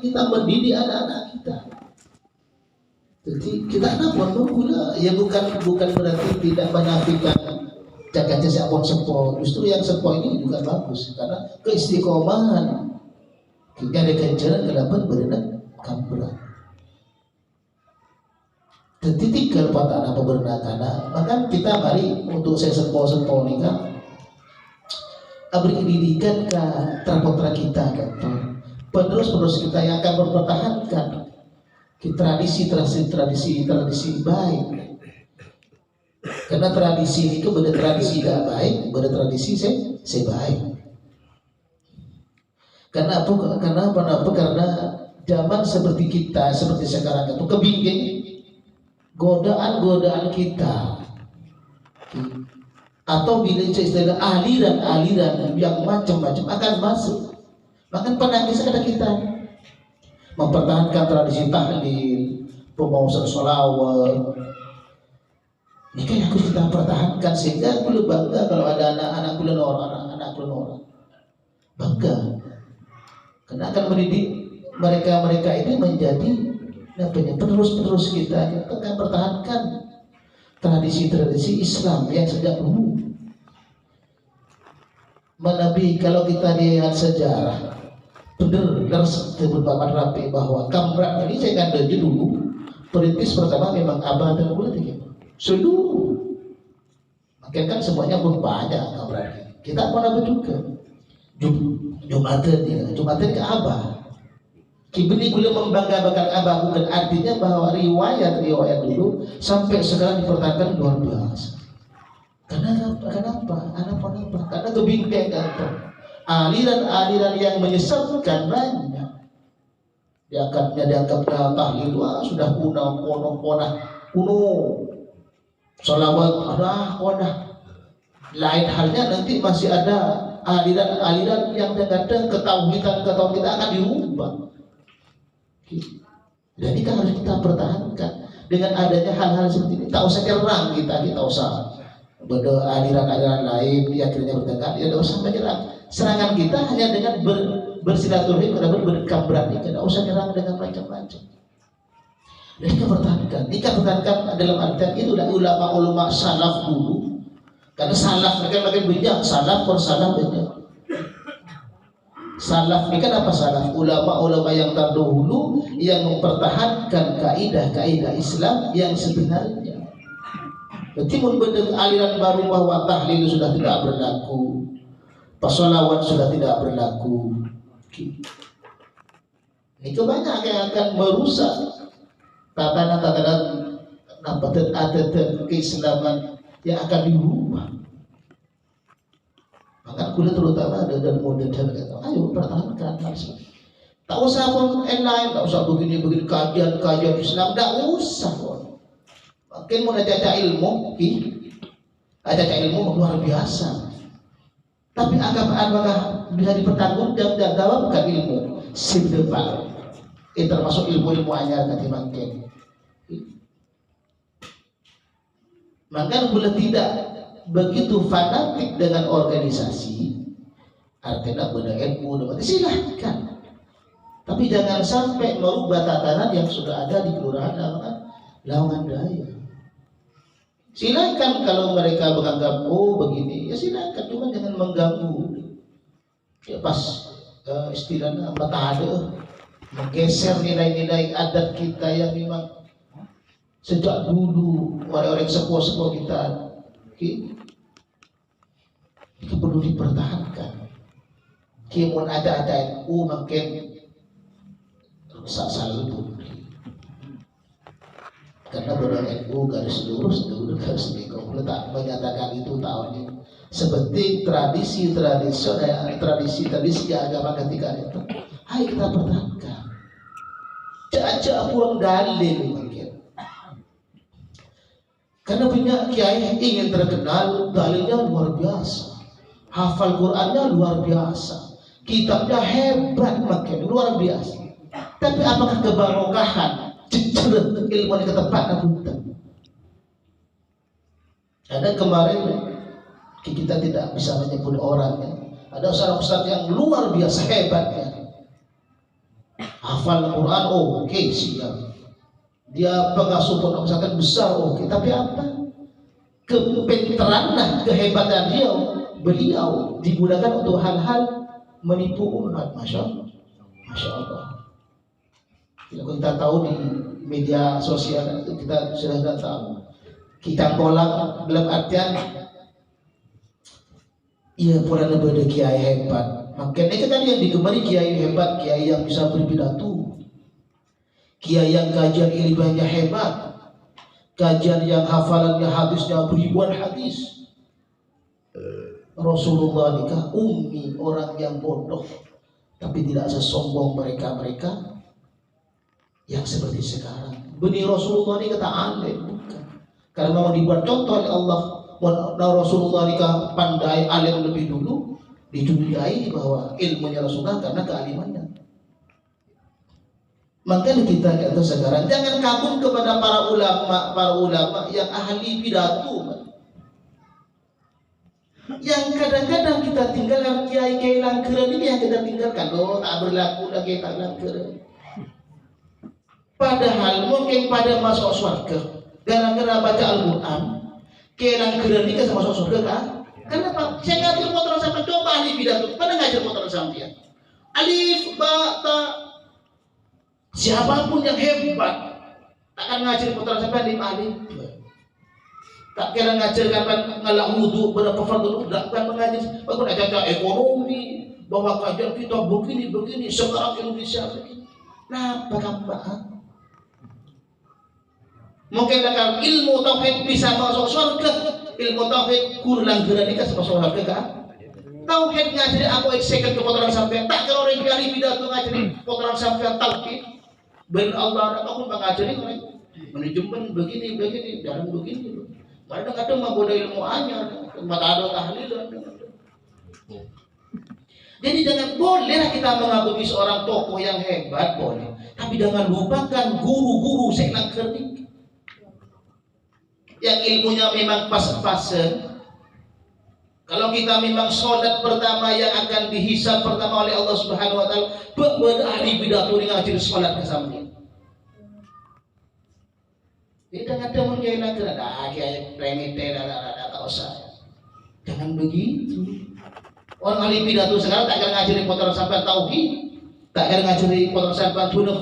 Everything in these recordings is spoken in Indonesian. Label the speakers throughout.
Speaker 1: kita mendidik anak-anak kita. Jadi kita pun gula ya bukan berarti tidak menafikan jaga jasa abang sepo. Justru yang sepo ini juga bagus karena keistiqomahan kita ada ganjaran ke-8 berenang kampret. Jadi tinggal pada anak berenang karena maka kita mari untuk saya sepo ini kan beri pendidikan ke putra kita kan. Penerus kita yang akan mempertahankan tradisi baik. Karena tradisi itu beda tradisi tidak baik, beda tradisi saya baik. Karena apa? Karena zaman seperti kita, seperti sekarang itu kebingking godaan kita. Atau bila istilah aliran yang macam-macam akan masuk. Maka penangis ada kita mempertahankan tradisi tahlil, pemausan sholawat. Ini kan yang harus kita pertahankan sehingga aku bangga kalau ada anak-anak orang bangga karena akan mendidik mereka ini menjadi penerus kita akan pertahankan tradisi Islam yang sejak dulu. Menabi kalau kita lihat sejarah benar sebut Bapak Rapi bahwa Kamrak ini saya kan dari dulu perintis pertama memang Abah dan politik seluruh makanya kan semuanya pun banyak Kamrak kita pun ada juga Jumatan ke Abah Kibeni boleh membanggakan Abah bukan artinya bahwa riwayat dulu sampai sekarang dipertahankan luar biasa. Kenapa? Karena kebingkai aliran-aliran yang menyesatkan banyak. Dianggapnya tahlil sudah kuno. Salawat kuno. Lain halnya nanti masih ada aliran-aliran yang kadang ketauhidan akan dirubah. Jadi kan harus kita pertahankan dengan adanya hal-hal seperti ini. Tak usah nyerang kita usah aliran-aliran lain akhirnya bertengkar, ya tidak usah menyerang. Serangan kita hanya dengan bersilaturahmi, berdekat berani, tidak usah nyerang dengan macam-macam. Jadi kita pertahankan dalam artian itu ulama salaf dulu, karena salaf mereka makin banyak, salaf banyak. Salaf ini kan apa salaf? Ulama-ulama yang terdahulu yang mempertahankan kaidah-kaidah Islam yang sebenarnya. Berarti membentuk aliran baru bahwa tahlil sudah tidak berlaku, pasolawat sudah tidak berlaku. Itu banyak yang akan merusak tatanan keislaman yang akan dirubah. Maka kulit terutama dan modern kata, ayo pertahankan Islam. Tak usah lain, tak usah begini kajian Islam, tak usah. Makin mau ada ilmu luar biasa. Tapi apakah bisa dipertanggungjawabkan bukan ilmu sedepan? Termasuk ilmu anyar nanti makin. Maka boleh tidak begitu fanatik dengan organisasi, artinya benar ilmu, silahkan. Tapi jangan sampai merubah tatanan yang sudah ada di kelurahan Lawangan Daya. Silakan kalau mereka menganggap begini, ya silakan, cuma jangan mengganggu. Ya pas istilahnya matahada menggeser nilai-nilai adat kita yang memang sejak dulu orang-orang sepuh-sepuh kita itu perlu dipertahankan. Kimun ada NU makin rusak selalu. Karena benar NU garis lurus dulu garis bengkok tak menyatakan itu tahunnya seperti tradisi agama ketika itu ayo kita pertahankan cak buang dalil mungkin karena punya kiai ingin terkenal dalilnya luar biasa, hafal Qurannya luar biasa, kitabnya hebat makin luar biasa, tapi apakah kebarokahan ilmu yang ketepatan bukan. Ada kemarin kita tidak bisa menyebut orangnya, ada seorang ustaz yang luar biasa hebatnya, hafal Quran, oke, siap. Dia pengasuh pondok pesantren besar, oke. Tapi apa? Kepintaran dan kehebatan beliau digunakan untuk hal-hal menipu umat. Masya Allah. Kita tahu di media sosial itu kita sudah tahu. Kita kolak dalam artian iya pula ada kiai hebat. Makanya kan yang digemari kiai hebat, kiai yang bisa berpidato, kiai yang kajian ilmiahnya hebat, kajian yang hafalannya hadisnya ribuan hadis. Rasulullah nikah ummi, orang yang bodoh, tapi tidak sesombong mereka yang seperti sekarang. Benih Rasulullah ini kata aneh, bukan. Karena mau dibuat contoh oleh Allah. Rasulullah nikah pandai alim lebih dulu, dicurigai bahwa ilmunya Rasulullah karena kealimannya. Maka kita kata sekarang jangan kagum kepada para ulama yang ahli pidato, yang kadang-kadang kita tinggalkan. Kiai langkeran ini yang kita tinggalkan. Tak berlaku lagi tak langkeran. Padahal mungkin pada masuk surga gara-gara baca Al-Quran, kiai langkeran ini kan masuk surga kan? Kenapa? Saya ngajar motor sampai coba ahli pidato. Pernah ngajar motor sampai alif ba ta. Siapapun yang hebat takkan ngajar motor sampai alif. Tak kira ngajar kapan ngelak wudu berapa fardu, tak bukan mengajar. Bukan aja ekonomi bahwa kajian kita begini sekarang Indonesia begini. Nah, bagaimana? Mungkin akan ilmu tauhid bisa masuk surga, ilmu tauhid kurang gerani kan masuk surga kan? Tauhid ngajari aku eksekan ke kotoran sampai tak kira orang kali pidato ngajari kotoran sampai tauhid. Ben Allah aku mengajari mereka manajemen begini dalam begini. Kadang-kadang menggoda ilmu anyar, mata ada tahlilan. Jadi jangan boleh kita mengagumi seorang tokoh yang hebat boleh, tapi jangan lupakan guru-guru selang kerdik yang ilmunya memang pas-pasan. Kalau kita memang sholat pertama yang akan dihisab pertama oleh Allah Subhanahu Wa Taala, buat ahli pidato ngajar sholat kesamping. Tidak ada mungkin lagi ada kayak remete ada tak usah. Jangan begitu. Orang ahli pidato sekarang tak akan ngajari kotoran sampai tauhid, tak akan ngajari kotoran sampai tuna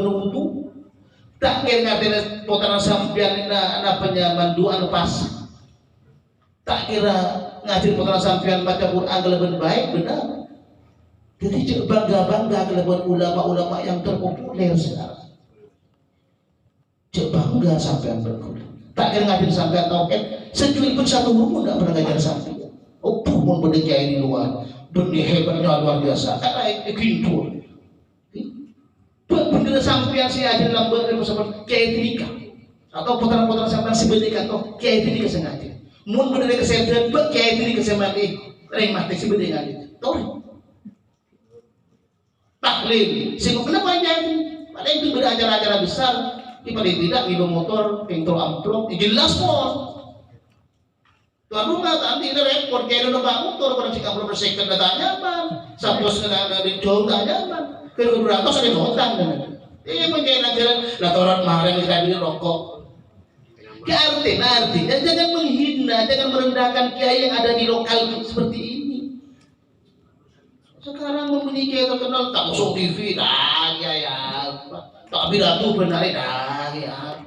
Speaker 1: wudu, tak akan ngajari kotoran sampai anak penyaman dua pas, tak kira ngajari kotoran sampai baca Quran lebih baik benar. Jadi bangga kelebihan ulama-ulama yang terpopuler sekarang. Bangga sampai berkulit. Tak kira ngajar sampai tauhid, secuil pun satu huruf tidak pernah ngajar sampai. Oh, pun berdeka di luar, benih hebatnya luar biasa. Karena itu bener sampai si ajar dalam bersama kiai nikah atau putaran-putaran sampai sebenarnya atau kiai nikah sengaja. Mun bener kesehatan, kiai nikah semati, remati sebenarnya itu. Tahu? Taklid. Sehingga kenapa jadi? Pada itu beracara-acara besar. Di paling tidak ibu motor pintu amplop jelas pun tuan rumah nanti ada repot kayak ada numpak motor pada si amplop bersihkan data nyaman sapos kena di jauh tak nyaman kalau beratus ada hutang ini menjadi ajaran latoran kemarin kita bikin rokok artinya jangan menghina, jangan merendahkan kiai yang ada di lokal seperti ini. Sekarang memiliki kiai terkenal tak masuk TV ya tak pidato benar ya.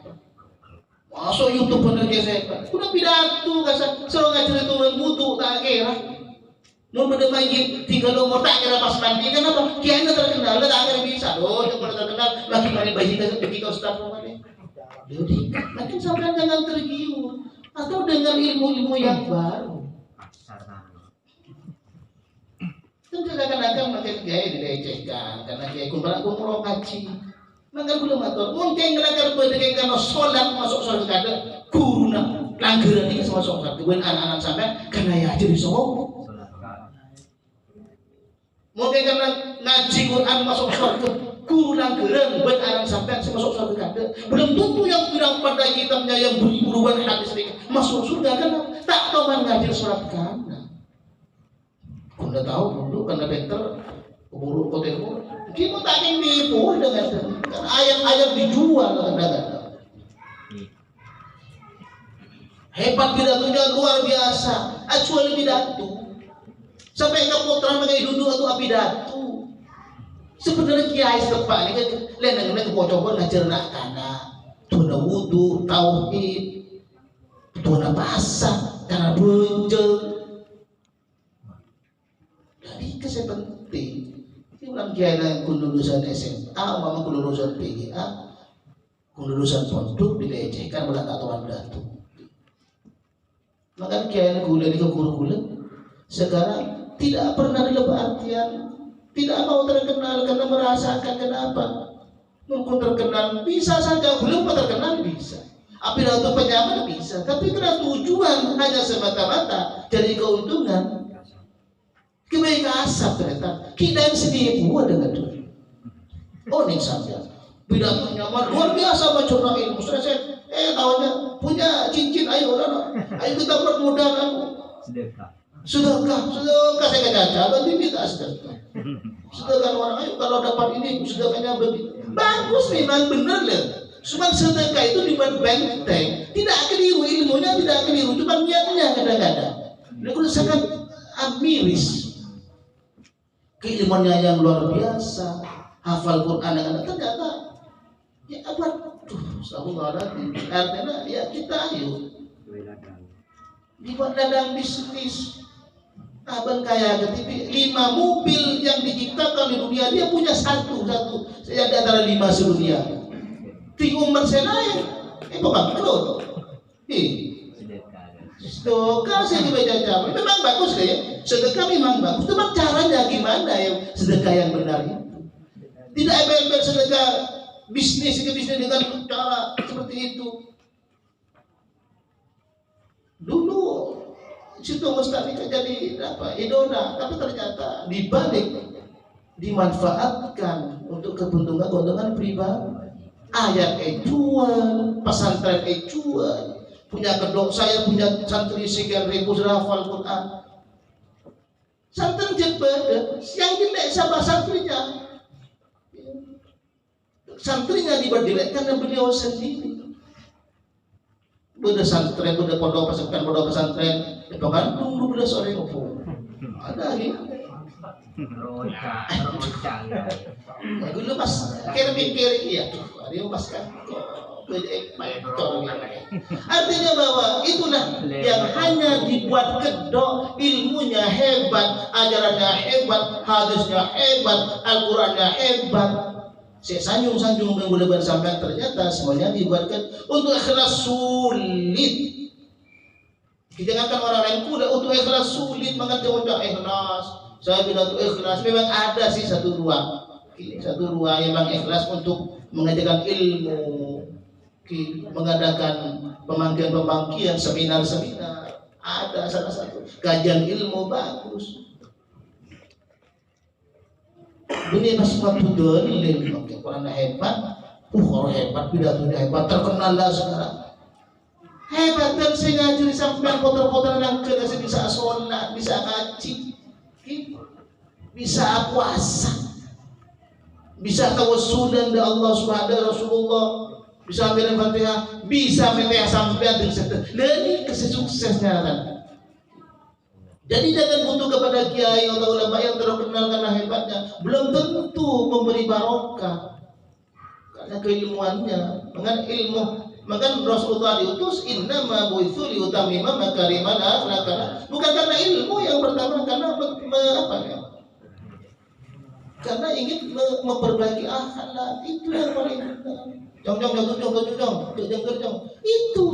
Speaker 1: Masuk YouTube benar ke saya. Udah pidato kasar. Suruh ngajar itu butuh tak kira. Mau bermain 3 nomor tak kira pas mandi kenapa? Kiai terkenal tak kira bisa. Yang terkenal lagi mari bayi kita ustaz mana? Jadi, makin sampai jangan tergiur atau dengan ilmu-ilmu yang baru. Tentu kadang-kadang makin kiai dilecehkan karena kiai kumpulan ngaji. Maka belum atur, mungkin ngelajar berdekat karena sholat masuk sholat kada guru nak langgaran ini sama sholat. Kemudian anak-anak sampai karena ya jadi sombong. Mungkin karena ngaji Quran masuk sholat guru langgaran buat anak sampai masuk sholat kada. Belum tentu yang bilang pada kitabnya yang beribu-ribuan hadis ini masuk surga kan tak tahu man ngaji sholat kada. Anda tahu dulu karena better Kubur hotel kita tak akan nipu dengan ayam-ayam dijual kadang-kadang. Hebat pidatonya luar biasa. Actually pidato sampai ke putra mengenai duduk atau pidato. Sebenarnya kiai sepak ini kan lain dengan coba ngajar nak tanah, tuna wudu, tauhid, tuna bahasa, karena bencel. Jadi keseh penting. Ini ulang kiai yang lulusan SMA, mama lulusan PGA, lulusan pondok dilecehkan belakang tuan datu. Maka kiai yang kuliah di kurikulum sekarang tidak pernah dilebih artian. Tidak mau terkenal karena merasakan kenapa. Mungkin terkenal bisa saja, belum terkenal bisa. Apabila untuk penyamaran bisa, tapi karena tujuan hanya semata-mata jadi keuntungan, kebaikan asap ternyata. Kita yang sendiri buat dengan itu. Oh nih saja. Pidato nyaman luar biasa macam ilmu. Saya tahunya punya cincin ayo kita permudah aku. Sedekah saya caca, berarti kita sedekah. Sedekah orang ayo kalau dapat ini sedekahnya begitu. Bagus memang benar lah. Cuma sedekah itu dibuat benteng, tidak keliru ilmunya, tidak keliru, cuma niatnya kadang-kadang. Ini kalau sangat miris. Keilmuannya yang luar biasa, hafal Quran dengan ternyata ya apa? Aku nggak ada. Artinya ya kita ayo dibuat ladang bisnis. Abang kaya ketipi 5 mobil yang diciptakan di dunia dia punya satu saya di antara 5 sedunia. Ting umur saya naik, bangkrut. Sedekah saya baca cara, memang bagus ya. Sedekah memang bagus, cuma caranya gimana ya sedekah yang benar itu. Tidak embel-embel sedekah bisnis dengan cara seperti itu. Dulu situ Mustami jadi idola, tapi ternyata dibalik dimanfaatkan untuk keuntungan pribadi. Ayat jual, pesantren jual, punya kedok saya punya santri sekian ribu hafal Quran. Santri jebada, yang jelek sama santrinya. Santrinya diberjelek karena beliau sendiri. Beda santren, beda pondok pesantren, itu Bandung 12 sore opo. Ada lagi. Roncang. Dulu pas mikir ya, dia pas kan artinya bahwa itulah yang hanya dibuat kedok, ilmunya hebat, ajarannya hebat, hadisnya hebat, Al-Qurannya hebat. Saya sanjung boleh bersampai ternyata semuanya dibuatkan untuk ikhlas sulit. Jangankan orang lain kuda untuk ikhlas sulit mengajar ikhlas. Saya bilang untuk ikhlas memang ada sih satu dua yang ikhlas untuk mengajarkan ilmu, mengadakan pemanggilan seminar ada salah satu kajian ilmu bagus. Dunia masih waktu dalil, Quran hebat, orang hebat, pidatonya hebat, terkenal lah sekarang. Hebat kan saya ngaji sampai poter-poter yang kena saya bisa sholat, bisa ngaji, bisa puasa, bisa tawassulan dari Allah Subhanahu wa Rasulullah, bisa ambil Fatihah, bisa Fatihah sampai dengan setelah. Ini kesuksesnya kan. Jadi jangan butuh kepada kiai atau ulama yang terkenal karena hebatnya, belum tentu memberi barokah karena keilmuannya. Maka Rasulullah diutus innama bu'itsu liutammima makarimal akhlaq. Bukan karena ilmu yang pertama, karena karena ingin memperbaiki akhlak. Itu yang paling benar. Jong itu.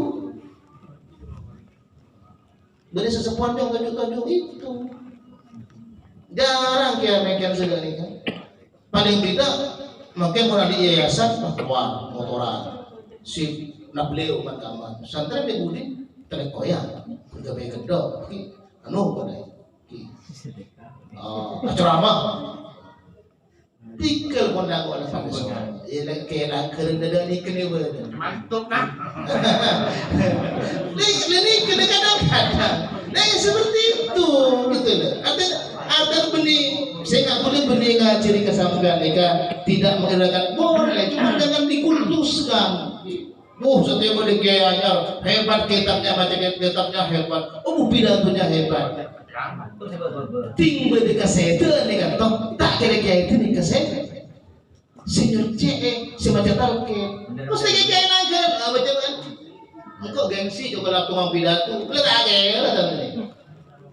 Speaker 1: Dari sesepuan tajuk itu jarang kiai segala kan. Paling tidak mungkin orang di yayasan bahwa motoran si nableu makaman santri di budi telekoya gawe kedok pada ceramah tikel pun aku ada pada semua ya kena kerenda ni kena berada mantap nah ini kadang-kadang seperti itu gitu loh ada benih Saya nggak boleh beli ciri kesampean, tidak menggunakan boleh, cuma jangan dikultuskan. Setiap boleh kayaknya hebat kitabnya, baca kitabnya hebat, pidatonya hebat. Tinggal di kasete nih kan, tak kira-kira itu nih kasete. Senior CE, si macam talke, terus lagi kayak nagar, baca kan? Engkau gengsi coba lah tukang pidato, letak kaya lah tadi.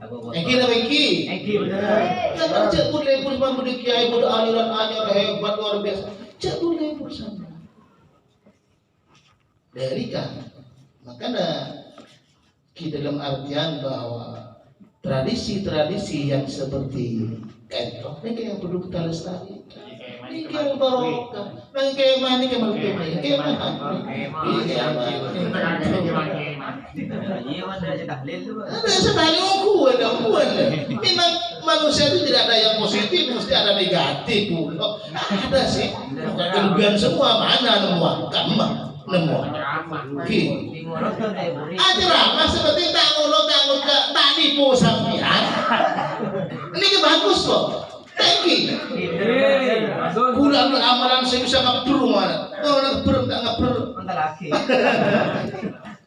Speaker 1: Engki na engki. Engki benar. Jangan cek boleh pun bangun di kiai bodoh aliran anyar hebat luar biasa. Cek boleh pun sama. Dari kan, makanya kita dalam artian bahwa tradisi-tradisi yang seperti kentok ini yang perlu kita lestarikan. Ini yang barokah. Nang kema ini kema lupa ini kema. Ada sekali ada kuat. Memang manusia itu tidak ada yang positif, mesti ada negatif. Ada sih. Kelebihan semua mana nemu kamar nemu. Ajarama seperti tak ngulot tak nipu sampean. Ini bagus kok. Thank kurang amalan saya bisa ngapur mana? Oh ngapur tak ngapur. Mantap lagi.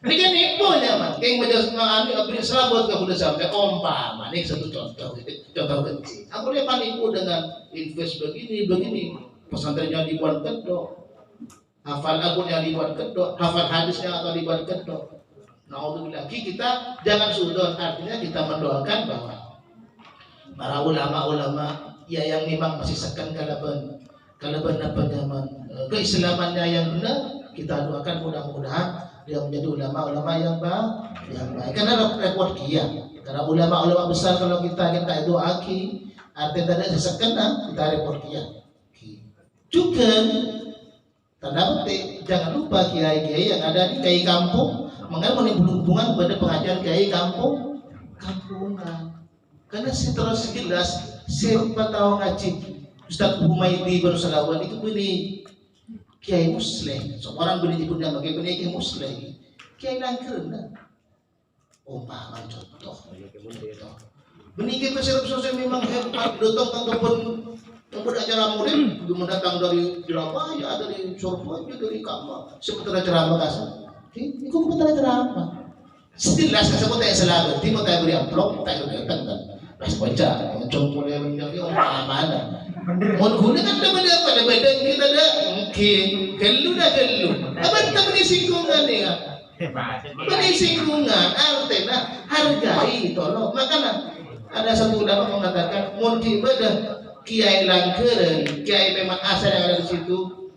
Speaker 1: Ini kan nipu ya mas. Kayak macam ngani abis serabut ke udah sampai umpama. Ini satu contoh kecil. Aku lihat panipu dengan invest begini. Pesantrennya dibuat kedok. Hafal akunnya dibuat kedok. Hafal hadisnya atau dibuat kedok. Nah untuk lagi kita jangan sudon. Artinya kita mendoakan bahwa para ulama-ulama ya yang memang masih sekan kalaban apa zaman keislamannya yang benar, kita doakan mudah-mudahan dia menjadi ulama-ulama yang baik. Karena repot dia. Karena ulama-ulama besar kalau kita doa artinya tidak sesekan kita repot dia. Juga tanda petik jangan lupa kiai-kiai yang ada di kiai kampung mengenai hubungan pada pengajian kiai kampungan. Karena terus jelas siapa tahu ngaji Ustaz Humaydi Barusalawat itu beli kiai muslim, seorang beli ibu nama kiai kiai muslim, kiai langkirna. Umpama contoh, beli kiai sosial memang hebat, datang tanggapan yang acara murid, mendatang dari Surabaya, dari Surabaya, dari Kamar, seputar ceramah kasar. Ini kok seputar ceramah? Sejelas sebut saya selalu, timur saya beri amplop, tak ada kan. Pas baca, coba boleh menjadi orang mana? Mau guna kan ada beda kita ada mungkin gelu. Apa kita berisinggungan ya? Berisinggungan, artinya hargai tolong. Makanya ada satu ulama mengatakan mungkin beda kiai langkeren, kiai memang asal yang ada di situ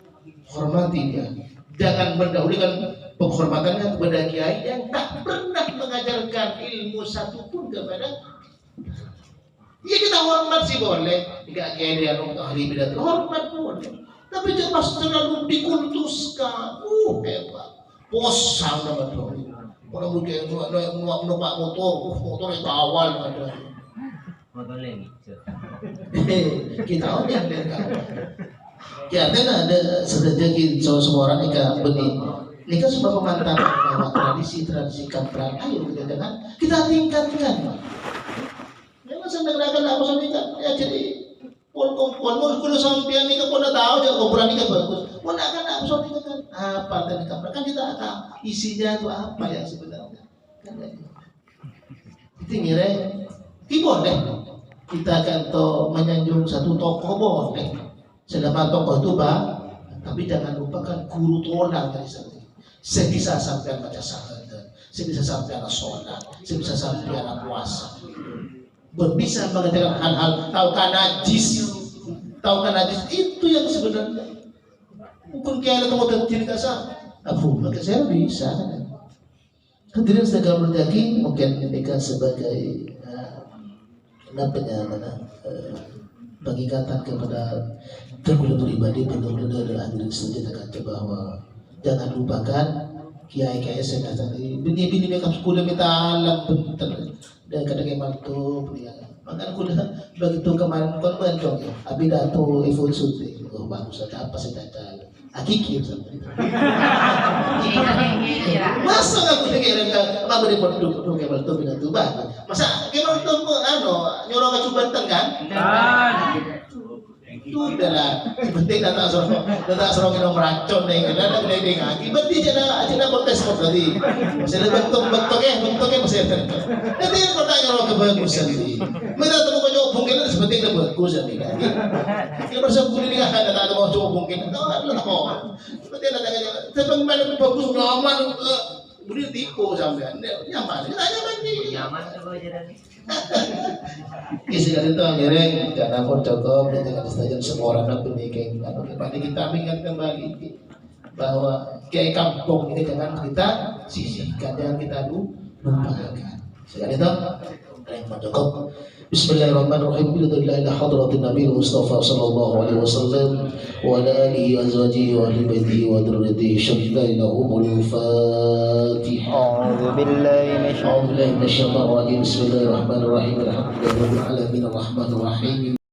Speaker 1: hormati dia. Jangan mendahulukan penghormatannya kepada kiai yang tak pernah mengajarkan ilmu satupun kepada. Ya kita hormat sih boleh, tidak kayak dia ahli bidat hormat boleh. Tapi jangan terlalu dikultuskan. Hebat, bosan nama tuh. Orang mungkin numpak motor itu awal ada. Motor lagi. Kita orang yang kawal. Ya, ada sedikit semua orang nikah benih. Nikah sebuah pemantapan bahwa tradisi kampran. Ayo kita tingkatkan. Masa negarakan aku sampai ya jadi pol kulo sampean nikah pun tahu jangan kumpulan nikah bagus. Pun akan aku sampai kan apa nikah kan kita akan isinya itu apa yang sebenarnya kan itu ngira boleh kita akan menyanjung satu tokoh boleh selama tokoh itu tapi jangan lupakan guru tolak dari sana. Sebisa sampai baca syahadat, sebisa sampai sholat, sebisa sampai puasa. Bisa mengajarkan hal-hal tahukah najis itu yang sebenarnya mungkin kayak ada mau diri kasar maka saya bisa hadirin sedang berjagi mungkin mereka sebagai pengingatan kepada terguna pribadi benar-benar hadirin saja kata bahwa jangan lupakan kiai saya tadi bini mereka sekolah minta alam dan kadang malto dia makanya aku dah begitu kemarin konvention ya abidato iful suti bagus saja apa sih caca akikir sampai masa aku dengar apa beri produk kemal tuh bidato bagus masa kemal tuh nyuruh ke Jumatan kan Penting nata serong inom racun na yung kada nagdeng lagi. Ba't di siya na kontes mo tadi? Masih bentuknya masih ada. Nanti yang kau tanya orang kebagusan ini. Mereka temu kau jawab mungkin seperti itu bagusan ini. Kita bersama ini kan ada tak mau jawab mungkin. Tahu tak mau. Seperti ada tanya. Sebab mana bagus nyaman. Beri tipu sampean. Nyaman. Kita nyaman ni.
Speaker 2: Nyaman kalau jalan.
Speaker 1: Isi kali itu akhirnya karena pun contoh dengan saja semua orang nak bernikah. Nanti kita ingat kembali bahwa kiai kampung ini jangan kita sisihkan, jangan kita lupakan. Sekali itu yang mencukup. Bismillahirrahmanirrahim. Billahi ila hadratin Nabi Mustafa sallallahu alaihi wasallam wa ala alihi azwajihi wa ahli baitihi wa dzurriyyatihi syadda lahumul Fatihah.
Speaker 2: A'udzu billahi
Speaker 1: Bismillahirrahmanirrahim. Bismillahirrahmanirrahim. Alhamdulillahirabbil alamin arrahmanir rahim.